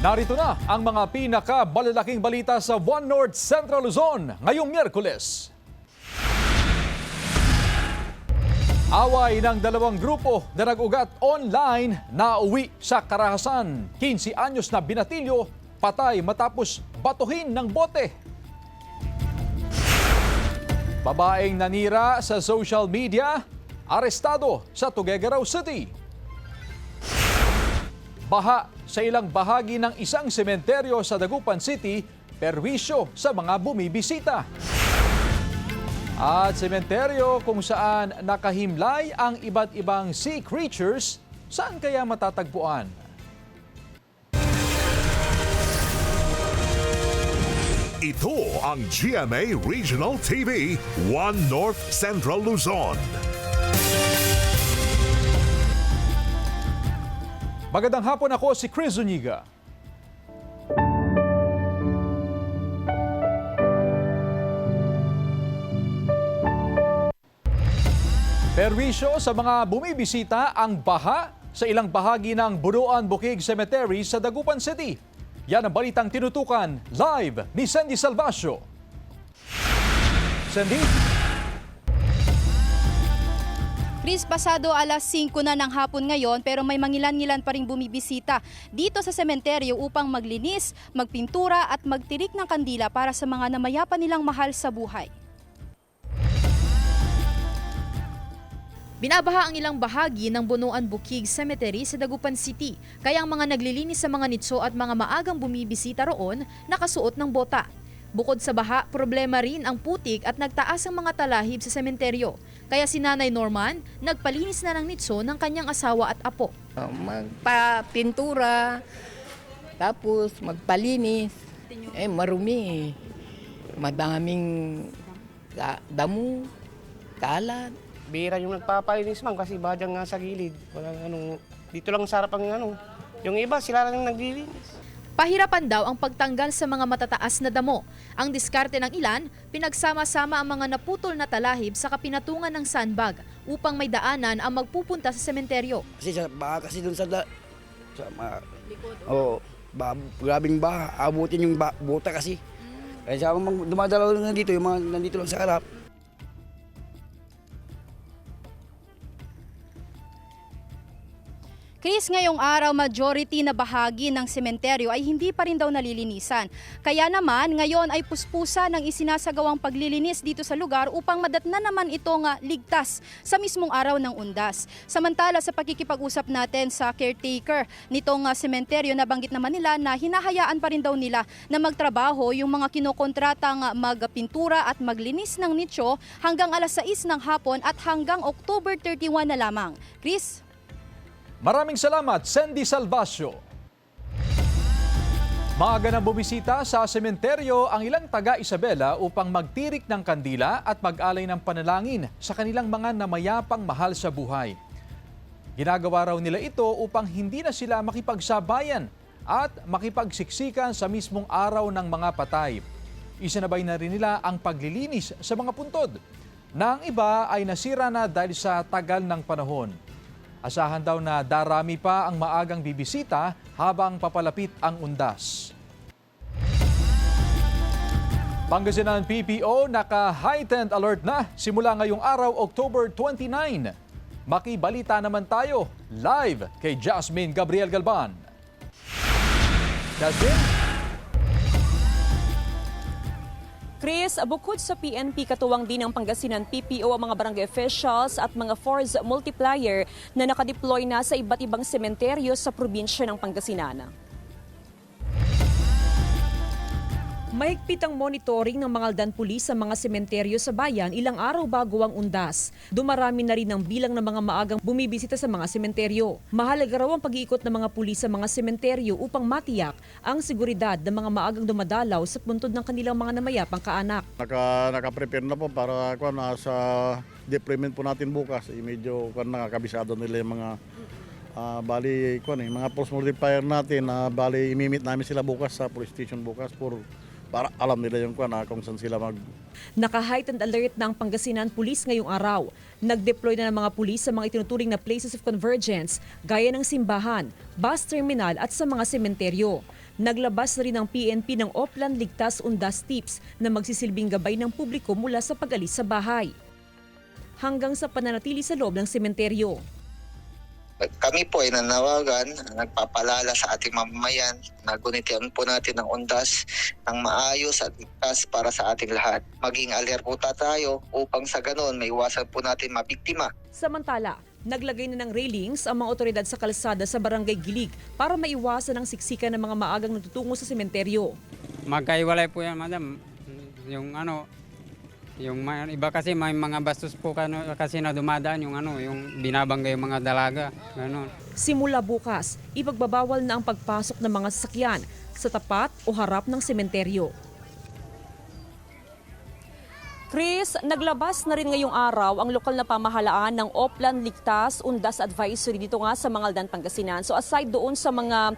Narito na ang mga pinakamalalaking balita sa One North Central Luzon ngayong Miyerkules. Away ng dalawang grupo na nag-ugat online na uwi sa Karahasan. 15 anyos na binatilyo, patay matapos batuhin ng bote. Babaeng nanira sa social media, arestado sa Tuguegarao City. Baha sa ilang bahagi ng isang sementeryo sa Dagupan City, perwisyo sa mga bumibisita. At sementeryo kung saan nakahimlay ang iba't ibang sea creatures, saan kaya matatagpuan? Ito ang GMA Regional TV, One North Central Luzon. Magandang hapon, ako si Chris Zuniga. Perwisyo sa mga bumibisita ang baha sa ilang bahagi ng Buruan Bukig Cemetery sa Dagupan City. Yan ang balitang tinutukan live ni Sandy Salvacio. Sandy? Chris, pasado alas 5 na ng hapon ngayon pero may mangilan-ngilan pa ring bumibisita dito sa sementeryo upang maglinis, magpintura at magtirik ng kandila para sa mga namayapa nilang mahal sa buhay. Binabaha ang ilang bahagi ng Bunuan Bukig Cemetery sa Dagupan City, kaya ang mga naglilinis sa mga nitso at mga maagang bumibisita roon nakasuot ng bota. Bukod sa baha, problema rin ang putik at nagtaas ang mga talahib sa sementeryo. Kaya si Nanay Norman, nagpalinis na ng nitso ng kanyang asawa at apo. Magpapintura, tapos magpalinis. Marumi. Madaming damo, kalat. Bira yung nagpapalinis ma'am kasi badyang nga sa gilid. Walang dito lang sa harap ang yung iba sila lang naglilinis. Pahirapan daw ang pagtanggal sa mga matataas na damo. Ang diskarte ng ilan, pinagsama-sama ang mga naputol na talahib sa kapinatungan ng sandbag upang may daanan ang magpupunta sa sementeryo. Kasi baka kasi doon grabing baha, abutin yung bota kasi. Kaya sa mga dumadalaw lang dito, yung mga nandito lang sa harap. Chris, ngayong araw, majority na bahagi ng sementeryo ay hindi pa rin daw nalilinisan. Kaya naman, ngayon ay puspusa ng isinasagawang paglilinis dito sa lugar upang madatna naman itong ligtas sa mismong araw ng undas. Samantala, sa pakikipag-usap natin sa caretaker nitong sementeryo, nabanggit naman nila na hinahayaan pa rin daw nila na magtrabaho yung mga kinokontratang magpintura at maglinis ng nicho hanggang alas 6 ng hapon at hanggang October 31 na lamang. Chris? Maraming salamat, Sandy Salvacio. Maaga nang bumisita sa sementeryo ang ilang taga-Isabela upang magtirik ng kandila at mag-alay ng panalangin sa kanilang mga namayapang mahal sa buhay. Ginagawa raw nila ito upang hindi na sila makipagsabayan at makipagsiksikan sa mismong araw ng mga patay. Isinabay na rin nila ang paglilinis sa mga puntod, na ang iba ay nasira na dahil sa tagal ng panahon. Asahan daw na darami pa ang maagang bibisita habang papalapit ang undas. Pangasinan PPO naka-heightened alert na simula ngayong araw, October 29. Makibalita naman tayo live kay Jasmine Gabriel Galban. Jasmine? Chris, bukod sa PNP, katuwang din ng Pangasinan PPO ang mga barangay officials at mga force multiplier na nakadeploy na sa iba't ibang sementeryo sa probinsya ng Pangasinan. Mahigpit ang monitoring ng mga aldan pulis sa mga sementeryo sa bayan ilang araw bago ang undas. Dumarami na rin ang bilang ng mga maagang bumibisita sa mga sementeryo. Mahalaga raw ang pag-iikot ng mga pulis sa mga sementeryo upang matiyak ang seguridad ng mga maagang dumadalaw sa puntod ng kanilang mga namayapang kaanak. Naka-prepare na po para sa deployment po natin bukas. Medyo nakakabisado nila yung mga mga force multiplier natin. Bali imimit namin sila bukas sa police station bukas para alam nila yung kung saan sila Naka-heightened alert ng Pangasinan Police ngayong araw. Nag-deploy na ng mga pulis sa mga itinuturing na places of convergence gaya ng simbahan, bus terminal at sa mga sementeryo. Naglabas na rin ang PNP ng Oplan Ligtas Undas Tips na magsisilbing gabay ng publiko mula sa pag-alis sa bahay hanggang sa pananatili sa loob ng sementeryo. Kami po ay nanawagan, nagpapalala sa ating mamamayan na gunitian po natin ang undas ng maayos at ligtas para sa ating lahat. Maging alerta tayo upang sa ganon maiwasan po natin mabiktima. Samantala, naglagay na ng railings ang mga otoridad sa kalsada sa Barangay Gilig para maiwasan ang siksikan ng mga maagang natutungo sa sementeryo. Magkaiwalay po yan, madam. Yung iba kasi may mga bastos po kasi na dumadaan yung binabanggay yung mga dalaga. Ganun. Simula bukas, ipagbabawal na ang pagpasok ng mga sasakyan sa tapat o harap ng sementeryo. Chris, naglabas na rin ngayong araw ang lokal na pamahalaan ng Oplan Ligtas Undas Advisory dito nga sa Mangaldan, Pangasinan. So aside doon sa mga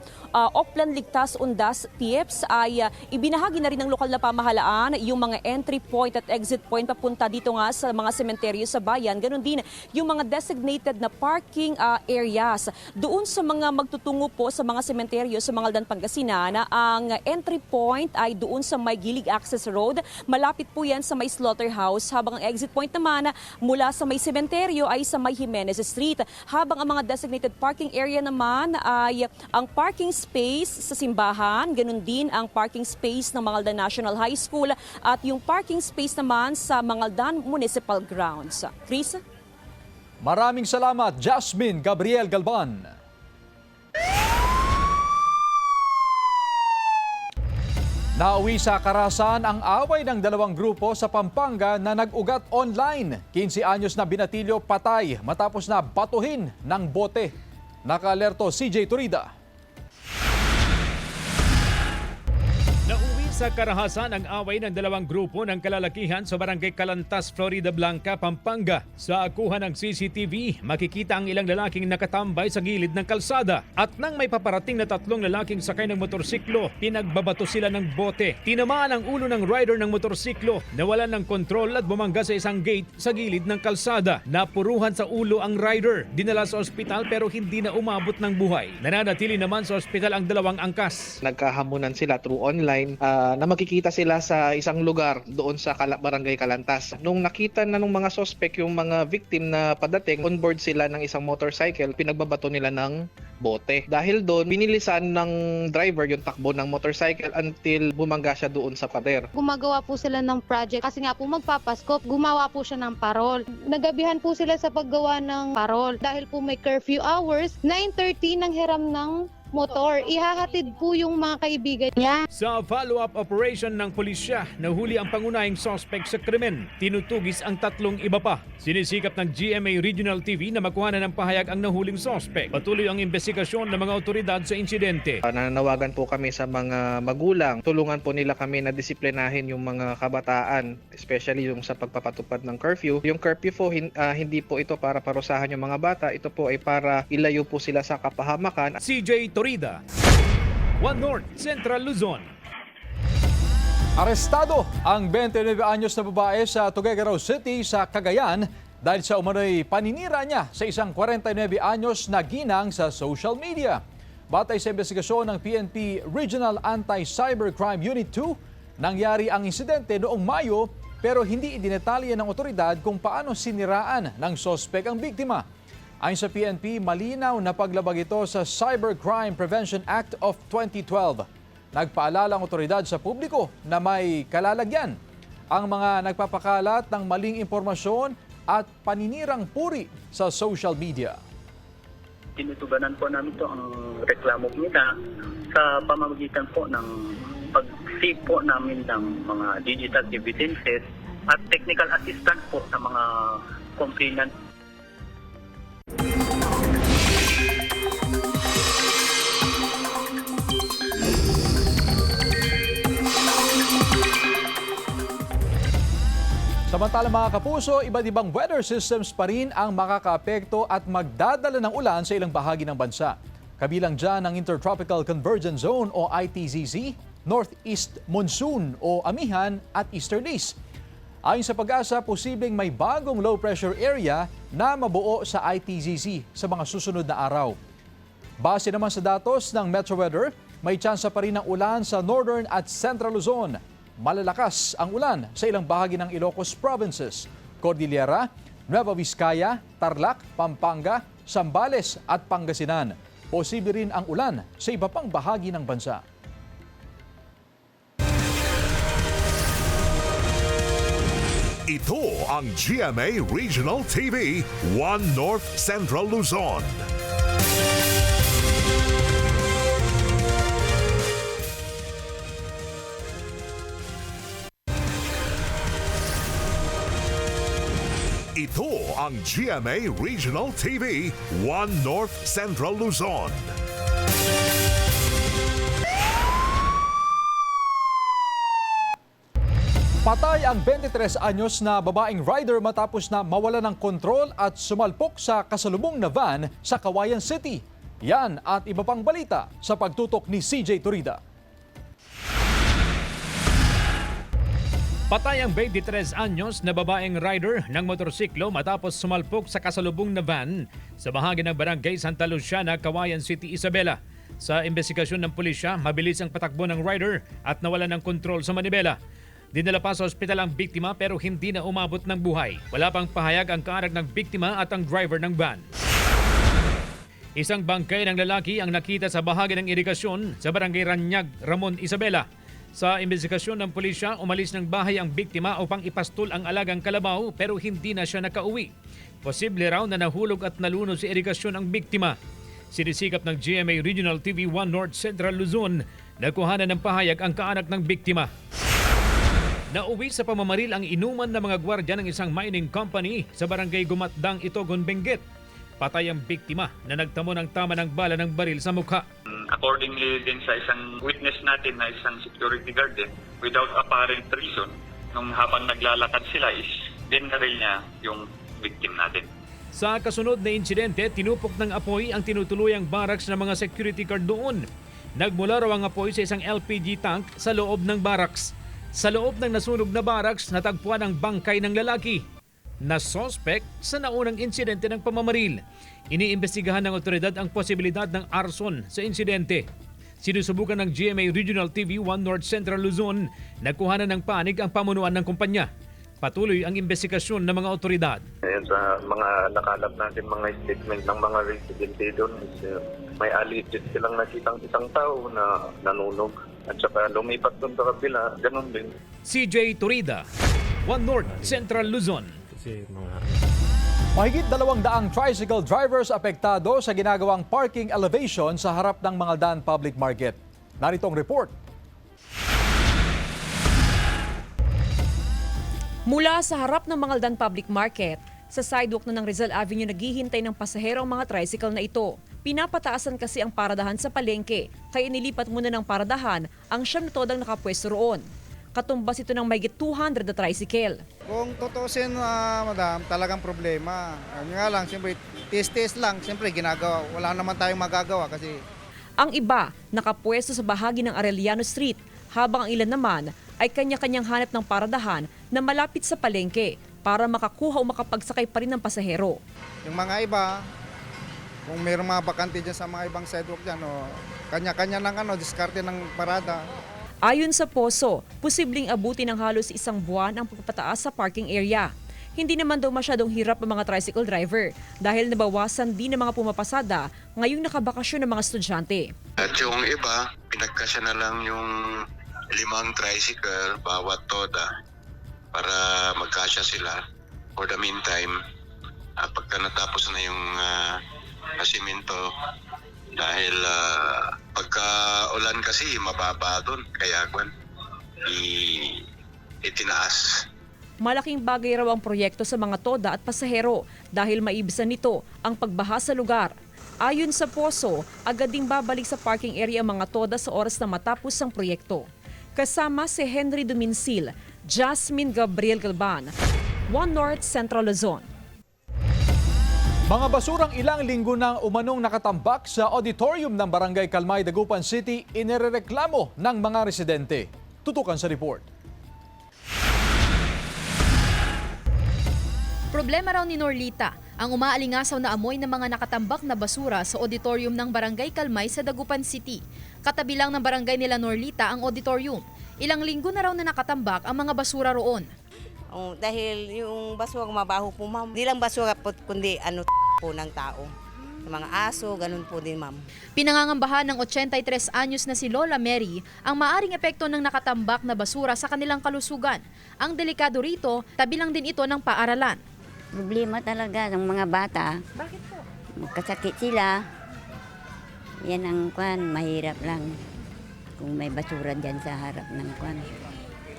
Oplan Ligtas Undas tips ay ibinahagi na rin ng lokal na pamahalaan yung mga entry point at exit point papunta dito nga sa mga sementeryo sa bayan. Ganon din yung mga designated na parking areas. Doon sa mga magtutungo po sa mga sementeryo sa Mangaldan, Pangasinan, ang entry point ay doon sa may Gilig Access Road. Malapit po yan sa may slaughter house, habang ang exit point naman mula sa may sementeryo ay sa may Jimenez Street. Habang ang mga designated parking area naman ay ang parking space sa simbahan, ganun din ang parking space ng Mangaldan National High School at yung parking space naman sa Mangaldan Municipal Grounds. Chris? Maraming salamat, Jasmine Gabriel Galban. Nauwi sa Karasan ang away ng dalawang grupo sa Pampanga na nag-ugat online. 15 anyos na binatilyo patay matapos na batuhin ng bote. Naka-alerto CJ Turida. Nauwi sa Karahasan ang away ng dalawang grupo ng kalalakihan sa Barangay Calantas, Florida Blanca, Pampanga. Sa akuhan ng CCTV, makikita ang ilang lalaking nakatambay sa gilid ng kalsada. At nang may paparating na tatlong lalaking sakay ng motorsiklo, pinagbabato sila ng bote. Tinamaan ang ulo ng rider ng motorsiklo, nawalan ng kontrol at bumangga sa isang gate sa gilid ng kalsada. Napuruhan sa ulo ang rider, dinala sa ospital pero hindi na umabot ng buhay. Nananatili naman sa ospital ang dalawang angkas. Nagkahamunan sila through online na makikita sila sa isang lugar doon sa Barangay Calantas. Nung nakita na ng mga suspect yung mga victim na padating, on board sila ng isang motorcycle, pinagbabato nila ng bote. Dahil doon, binilisan ng driver yung takbo ng motorcycle until bumangga siya doon sa pader. Gumagawa po sila ng project kasi nga po magpapasko, gumawa po siya ng parol. Nagabihan po sila sa paggawa ng parol dahil po may curfew hours, 9:30 nang hiram ng motor. Ihahatid po yung mga kaibigan niya. Sa follow-up operation ng pulisya, nahuli ang pangunahing suspect sa krimen. Tinutugis ang tatlong iba pa. Sinisikap ng GMA Regional TV na makuhanan ng pahayag ang nahuling suspect. Patuloy ang investigasyon ng mga otoridad sa insidente. Nananawagan po kami sa mga magulang. Tulungan po nila kami na disiplinahin yung mga kabataan, especially yung sa pagpapatupad ng curfew. Yung curfew po, hindi po ito para parusahan yung mga bata. Ito po ay para ilayo po sila sa kapahamakan. CJ Turida, One North, Central Luzon. Arestado ang 29 anyos na babae sa Tuguegarao City sa Cagayan dahil sa umano'y paninira niya sa isang 49 anyos na ginang sa social media. Batay sa investigasyon ng PNP Regional Anti-Cybercrime Unit 2, nangyari ang insidente noong Mayo pero hindi idinetalye ng otoridad kung paano siniraan ng sospek ang biktima. Ayon sa PNP, malinaw na paglabag ito sa Cybercrime Prevention Act of 2012. Nagpaalala ang otoridad sa publiko na may kalalagyan ang mga nagpapakalat ng maling impormasyon at paninirang puri sa social media. Tinutuganan po namin ito ang reklamo nila sa pamamagitan po ng pag-save po namin ng mga digital evidences at technical assistance po sa mga complainant. Samantala mga kapuso, iba't ibang weather systems pa rin ang makakaapekto at magdadala ng ulan sa ilang bahagi ng bansa. Kabilang dyan ang Intertropical Convergence Zone o ITZZ, Northeast Monsoon o Amihan at Easterlies. Ayon sa Pag-asa, posibleng may bagong low pressure area na mabuo sa ITZZ sa mga susunod na araw. Base naman sa datos ng Metro Weather, may tsansa pa rin ng ulan sa Northern at Central Luzon. Malalakas ang ulan sa ilang bahagi ng Ilocos Provinces, Cordillera, Nueva Vizcaya, Tarlac, Pampanga, Zambales at Pangasinan. Posible rin ang ulan sa iba pang bahagi ng bansa. Ito ang GMA Regional TV 1 North Central Luzon. Ito ang GMA Regional TV 1 North Central Luzon. Patay ang 23 anyos na babaeng rider matapos na mawala ng kontrol at sumalpok sa kasalubong na van sa Cauayan City. Yan at iba pang balita sa pagtutok ni CJ Turida. Patay ang 23 anyos na babaeng rider ng motorsiklo matapos sumalpok sa kasalubong na van sa bahagi ng Barangay Santa Luciana, Cauayan City, Isabela. Sa investigasyon ng pulisya, mabilis ang patakbo ng rider at nawala ng kontrol sa manibela. Dinala pa sa ospital ang biktima pero hindi na umabot ng buhay. Wala pang pahayag ang kaanak ng biktima at ang driver ng van. Isang bangkay ng lalaki ang nakita sa bahagi ng irigasyon sa Barangay Ranyag, Ramon, Isabela. Sa investigasyon ng pulisya, umalis ng bahay ang biktima upang ipastol ang alagang kalabaw pero hindi na siya nakauwi. Posible raw na nahulog at nalunod sa irigasyon ang biktima. Sinisikap ng GMA Regional TV 1 North Central Luzon na kuhanan ng pahayag ang kaanak ng biktima. Nauwi sa pamamaril ang inuman ng mga gwardiya ng isang mining company sa Barangay Gumatdang, Itogon, Benguet. Patay ang biktima na nagtamo ng tama ng bala ng baril sa mukha. Accordingly din sa isang witness natin na isang security guard din, without apparent reason, nung habang naglalakad sila is dinaril niya yung victim natin. Sa kasunod na insidente, tinupok ng apoy ang tinutuluyang barracks ng mga security guard doon. Nagmula raw ang apoy sa isang LPG tank sa loob ng barracks. Sa loob ng nasunog na barracks, natagpuan ang bangkay ng lalaki na suspect sa naunang insidente ng pamamaril. Iniimbestigahan ng otoridad ang posibilidad ng arson sa insidente. Sinusubukan ng GMA Regional TV 1 North Central Luzon na kuhanan ng panig ang pamunuan ng kumpanya. Patuloy ang investigasyon ng mga otoridad. Ayan, sa mga nakalap natin mga statement ng mga residente doon, may alleged silang nakitang isang tao na nanunog at saka lumipat doon sa kabila, ganun din. CJ Turida, 1 North Central Luzon. Mahigit 200 tricycle drivers apektado sa ginagawang parking elevation sa harap ng Mangaldan Public Market. Narito ang report. Mula sa harap ng Mangaldan Public Market, sa sidewalk na ng Rizal Avenue naghihintay ng pasahero ang mga tricycle na ito. Pinapataasan kasi ang paradahan sa palengke, kaya nilipat muna ng paradahan ang siyam na todang nakapwesto roon. Katumbas ito ng mahigit 200 na tricycle. Kung tutusin, madam, talagang problema. Ano nga lang, siyempre, tis-tis lang. Siyempre, ginagawa. Wala naman tayong magagawa kasi... Ang iba, nakapwesto sa bahagi ng Arellano Street, habang ang ilan naman ay kanya-kanyang hanap ng paradahan na malapit sa palengke para makakuha o makapagsakay pa rin ng pasahero. Yung mga iba, kung mayroong mga bakante dyan sa mga ibang sidewalk dyan, kanya-kanya ng diskarte ng parada. Ayon sa Poso, posibleng abutin ng halos isang buwan ang pagpapataas sa parking area. Hindi naman daw masyadong hirap ang mga tricycle driver dahil nabawasan din ng mga pumapasada ngayong nakabakasyon ng mga estudyante. At yung iba, pinagkasya na lang yung 5 tricycle bawat toda para magkasya sila. For the meantime, pagka natapos na yung asimento, dahil pagka ulan kasi mababa doon, kaya itinaas. Malaking bagay raw ang proyekto sa mga toda at pasahero dahil maibisan nito ang pagbaha sa lugar. Ayon sa Poso, agad ding babalik sa parking area ang mga toda sa oras na matapos ang proyekto. Kasama si Henry Duminsil, Jasmine Gabriel Galban, 1 North Central Luzon. Mga basurang ilang linggo nang umanong nakatambak sa auditorium ng Barangay Kalmay, Dagupan City, inirereklamo ng mga residente. Tutukan sa report. Problema raw ni Norlita ang umaalingasaw na amoy ng mga nakatambak na basura sa auditorium ng Barangay Kalmay sa Dagupan City. Katabi lang ng barangay nila Norlita ang auditorium. Ilang linggo na raw na nakatambak ang mga basura roon. Dahil yung basura mabaho po, ma'am. Hindi lang basura po, kundi po ng tao. Yung mga aso, ganun po din, ma'am. Pinangangambahan ng 83 anyos na si Lola Mary ang maaring epekto ng nakatambak na basura sa kanilang kalusugan. Ang delikado rito, tabi lang din ito ng paaralan. Problema talaga ng mga bata. Bakit po? Magkasakit sila. Yan ang mahirap lang. Kung may basura dyan sa harap ng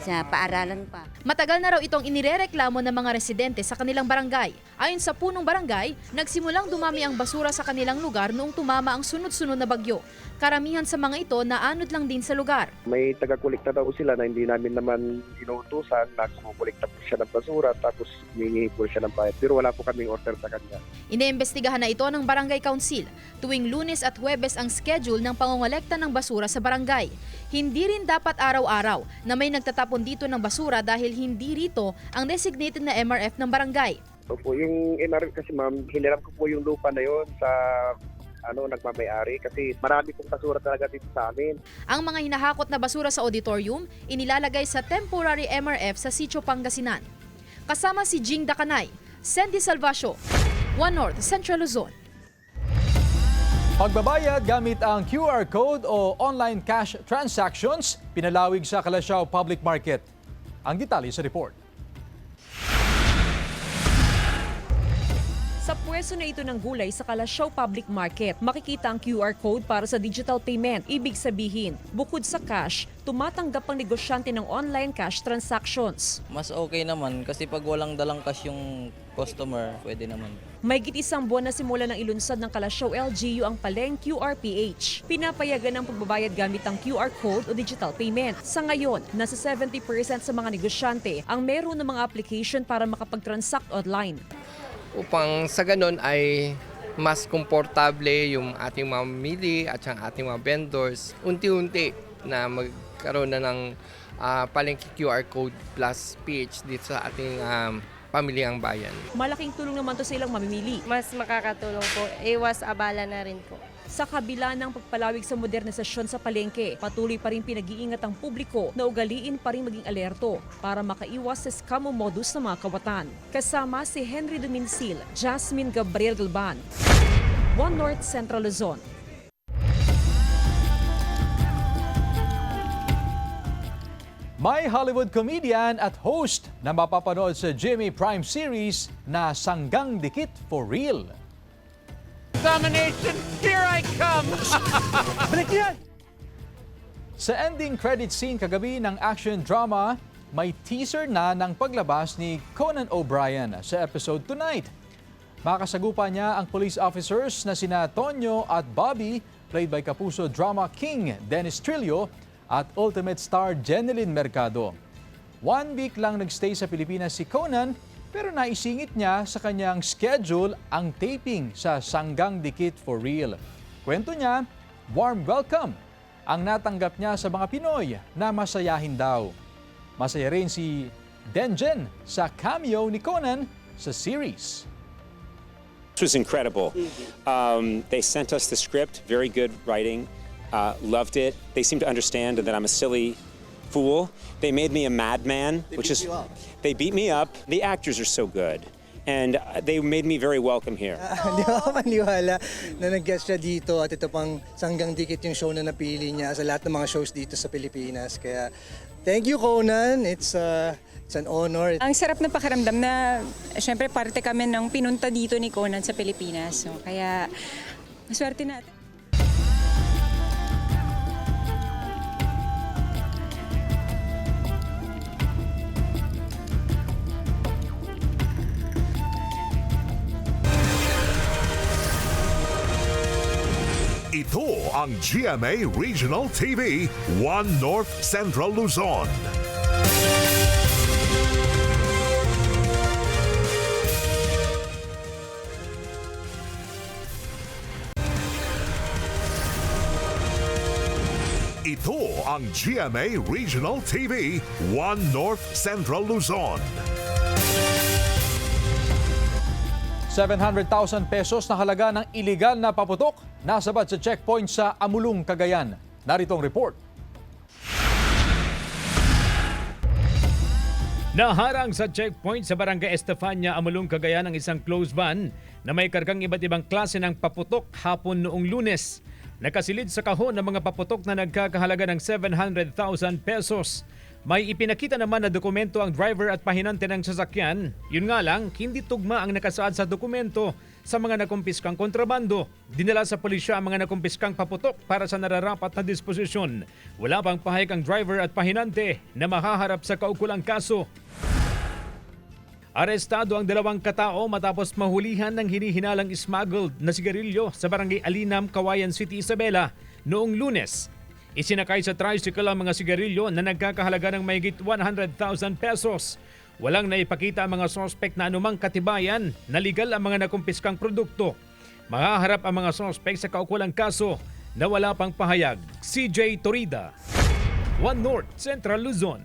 sa paaralan pa. Matagal na raw itong inirereklamo ng mga residente sa kanilang barangay. Ayon sa punong barangay, nagsimulang dumami ang basura sa kanilang lugar noong tumama ang sunod-sunod na bagyo. Karamihan sa mga ito naanod lang din sa lugar. May taga-kolekta daw sila na hindi namin naman inuutusan na kumukolekta po siya ng basura tapos humingi po siya ng bayad. Pero wala po kaming order sa kanya. Iniimbestigahan na ito ng Barangay Council. Tuwing Lunes at Huwebes ang schedule ng pangongolekta ng basura sa barangay. Hindi rin dapat araw-araw na may nagtatapon dito ng basura dahil hindi rito ang designated na MRF ng barangay. Opo, yung MRF kasi ma'am, hiniram ko po yung lupa na yon sa nagmamay-ari kasi marami pong basura talaga dito sa amin. Ang mga hinahakot na basura sa auditorium, inilalagay sa temporary MRF sa Sitio Pangasinan. Kasama si Jing Dakanay, Sandy Salvacio, One North Central Luzon. Pagbabayad gamit ang QR code o online cash transactions, pinalawig sa Calasiao Public Market. Ang detalye sa report. Sa pwesto na ito ng gulay sa Calasiao Public Market, makikita ang QR code para sa digital payment. Ibig sabihin, bukod sa cash, tumatanggap ang negosyante ng online cash transactions. Mas okay naman kasi pag walang dalang cash yung customer, pwede naman. Mahigit isang buwan na simula ng ilunsad ng Calasiao LGU ang Paleng QRPH. Pinapayagan ang pagbabayad gamit ang QR code o digital payment. Sa ngayon, nasa 70% sa mga negosyante ang meron ng mga application para makapag-transact online. Upang sa ganun ay mas komportable yung ating mga mamili at ang ating mga vendors. Unti-unti na magkaroon na ng Palengke QR Code plus PH dito sa ating pamiliang bayan. Malaking tulong naman to sa ilang mamimili. Mas makakatulong po, iwas abala na rin po. Sa kabila ng pagpalawig sa modernisasyon sa palengke, patuloy pa rin pinag-iingat ang publiko na ugaliin pa rin maging alerto para makaiwas sa scam o modus ng mga kawatan. Kasama si Henry Duminsil, Jasmine Gabriel Galban, One North Central Luzon. May Hollywood comedian at host na mapapanood sa GMA Prime series na Sanggang Dikit for Real. Examination, here I come! Balik yan! Sa ending credit scene kagabi ng action drama, may teaser na ng paglabas ni Conan O'Brien sa episode tonight. Makasagupa niya ang police officers na sina Tonyo at Bobby, played by Kapuso drama king Dennis Trillo at Ultimate star Jeneline Mercado. 1 week lang nagstay sa Pilipinas si Conan, pero naisingit niya sa kanyang schedule ang taping sa Sanggang Dikit for Real. Kwento niya, warm welcome ang natanggap niya sa mga Pinoy na masayahin daw. Masaya rin si Denjen sa cameo ni Conan sa series. This was incredible. They sent us the script, very good writing, loved it. They seemed to understand that I'm a silly fool. They made me a madman, which is they beat me up. The actors are so good, and they made me very welcome here. Hindi ako maniwala na nag-guest siya dito at ito pang Sanggang Dikit yung show na napili niya sa lahat ng mga shows dito sa Pilipinas. Kaya thank you, Conan. It's an honor. Ang sarap na pakiramdam na syempre parte kami ng pinunta dito ni Conan sa Pilipinas. So, kaya maswerte natin. Ito ang GMA Regional TV, One North Central Luzon. Ito ang GMA Regional TV, One North Central Luzon. 700,000 pesos na halaga ng iligal na paputok nasabat sa checkpoint sa Amulong, Cagayan. Narito ang report. Naharang sa checkpoint sa Barangay Estefania, Amulong, Cagayan ang isang closed van na may kargang iba't ibang klase ng paputok hapon noong Lunes. Nakasilid sa kahon ng mga paputok na nagkakahalaga ng 700,000 pesos. May ipinakita naman na dokumento ang driver at pahinante ng sasakyan. Yun nga lang, hindi tugma ang nakasaad sa dokumento sa mga nakumpiskang kontrabando. Dinala sa pulisya ang mga nakumpiskang paputok para sa nararapat na disposisyon. Wala pang pahayag ang driver at pahinante na mahaharap sa kaukulang kaso. Arestado ang 2 katao matapos mahulihan ng hinihinalang smuggled na sigarilyo sa Barangay Alinam, Cauayan City, Isabela noong Lunes. Isinakay sa tricycle ang mga sigarilyo na nagkakahalaga ng mahigit 100,000 pesos. Walang naipakita ang mga sospek na anumang katibayan na legal ang mga nakumpiskang produkto. Mahaharap ang mga sospek sa kaukulang kaso na wala pang pahayag. CJ Torida, One North, Central Luzon.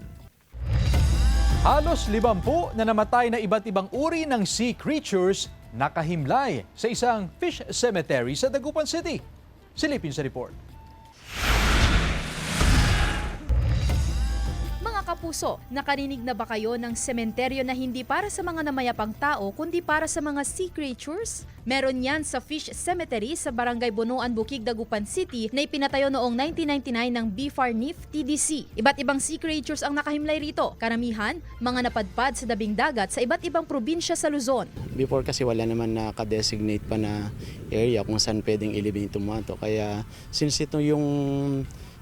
Halos 50 na namatay na iba't ibang uri ng sea creatures nakahimlay sa isang fish cemetery sa Dagupan City. Silipin sa report. Mga kapuso, nakarinig na ba kayo ng sementeryo na hindi para sa mga namayapang tao kundi para sa mga sea creatures? Meron yan sa Fish Cemetery sa Barangay Bunuan, Bukid, Dagupan City na ipinatayo noong 1999 ng BFARNIF TDC. Iba't ibang sea creatures ang nakahimlay rito. Karamihan, mga napadpad sa dabing dagat sa iba't ibang probinsya sa Luzon. Before kasi wala naman naka-designate pa na area kung saan pwedeng ilibing itong mga to. Kaya since ito yung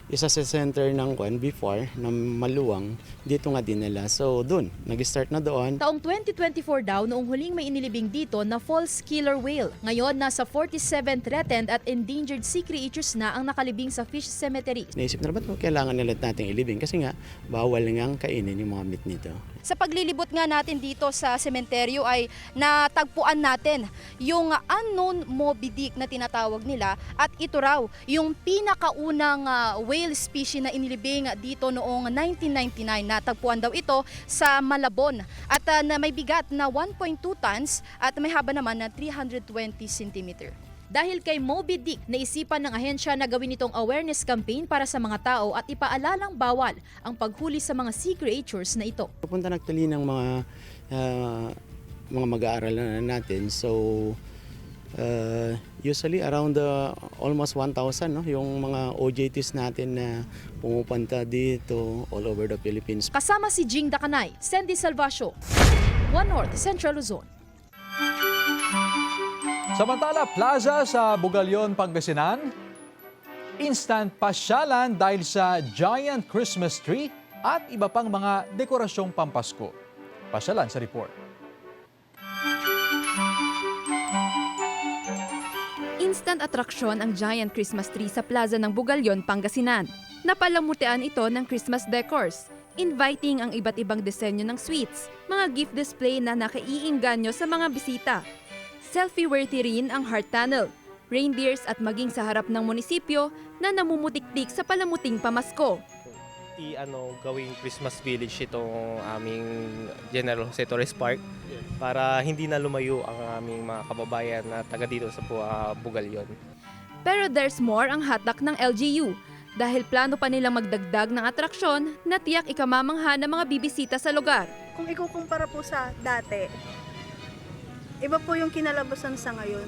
isa sa center ng before na maluwang, dito nga dinala. So doon, nag-start na doon. Taong 2024 daw noong huling may inilibing dito na false killer whale. Ngayon, nasa 47 threatened at endangered sea creatures na ang nakalibing sa Fish Cemetery. Naisip na ba't kailangan nila natin ilibing? Kasi nga, bawal nga kainin yung mga meat nito. Sa paglilibot nga natin dito sa sementeryo ay natagpuan natin yung unknown Moby Dick na tinatawag nila, at ito raw yung pinakaunang whale species na inilibing dito noong 1999. Natagpuan daw ito sa Malabon at na may bigat na 1.2 tons at may haba naman na 320 cm. Dahil kay Moby Dick, naisipan ng ahensya na gawin itong awareness campaign para sa mga tao at ipaalalang bawal ang paghuli sa mga sea creatures na ito. Pupunta nagtali ng mga mag-aaral na natin. So usually around almost 1,000 yung mga OJTs natin na pumupunta dito all over the Philippines. Kasama si Jing Dakanay, Sandy Salvacio, One North, Central Luzon. Samantala, plaza sa Bugalyon, Pangasinan, instant pasyalan dahil sa giant Christmas tree at iba pang mga dekorasyong pampasko. Pasyalan sa report. Instant atraksyon ang giant Christmas tree sa plaza ng Bugalyon, Pangasinan. Napalamutian ito ng Christmas decors, inviting ang iba't ibang disenyo ng sweets, mga gift display na nakaiinganyo sa mga bisita. Selfie-worthy rin ang heart tunnel, reindeers at maging sa harap ng munisipyo na namumutiktik sa palamuting pamasko. Gawing Christmas village itong aming General Jose Torres Park para hindi na lumayo ang aming mga kababayan na taga dito sa Bugalyon. Pero there's more ang hatak ng LGU dahil plano pa nilang magdagdag ng atraksyon na tiyak ikamamangha ng mga bibisita sa lugar. Kung ikukumpara po sa dati, iba po yung kinalabasan sa ngayon.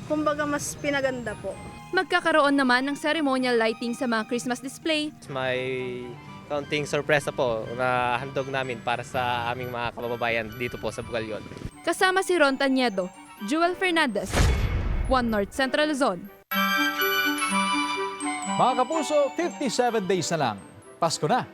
Kumbaga mas pinaganda po. Magkakaroon naman ng ceremonial lighting sa mga Christmas display. May kaunting sorpresa po na handog namin para sa aming mga kababayan dito po sa Bugalyon. Kasama si Ron Taniedo, Joel Fernandez, One North, Central Luzon. Mga kapuso, 57 days na lang. Pasko na.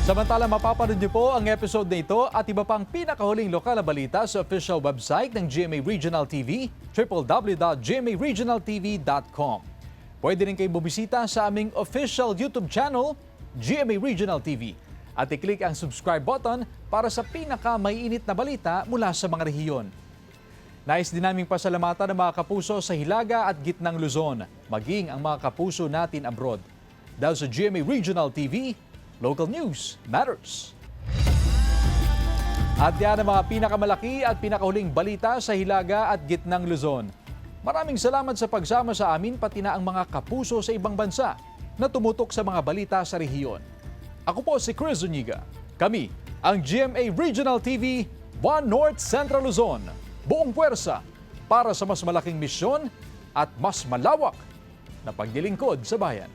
Samantala, mapapanood niyo po ang episode na ito at iba pang pinakahuling lokal na balita sa official website ng GMA Regional TV, www.gmaregionaltv.com. Pwede rin kayo bumisita sa aming official YouTube channel, GMA Regional TV, at i-click ang subscribe button para sa pinakamaiinit na balita mula sa mga rehiyon. Nais din naming pasalamatan ng mga kapuso sa Hilaga at Gitnang Luzon, maging ang mga kapuso natin abroad. Dahil sa GMA Regional TV, local news matters. At yan ang mga pinakamalaki at pinakahuling balita sa Hilaga at Gitnang Luzon. Maraming salamat sa pagsama sa amin pati na ang mga kapuso sa ibang bansa na tumutok sa mga balita sa rehiyon. Ako po si Chris Zuniga. Kami ang GMA Regional TV 1 North Central Luzon. Buong puwersa para sa mas malaking misyon at mas malawak na paglilingkod sa bayan.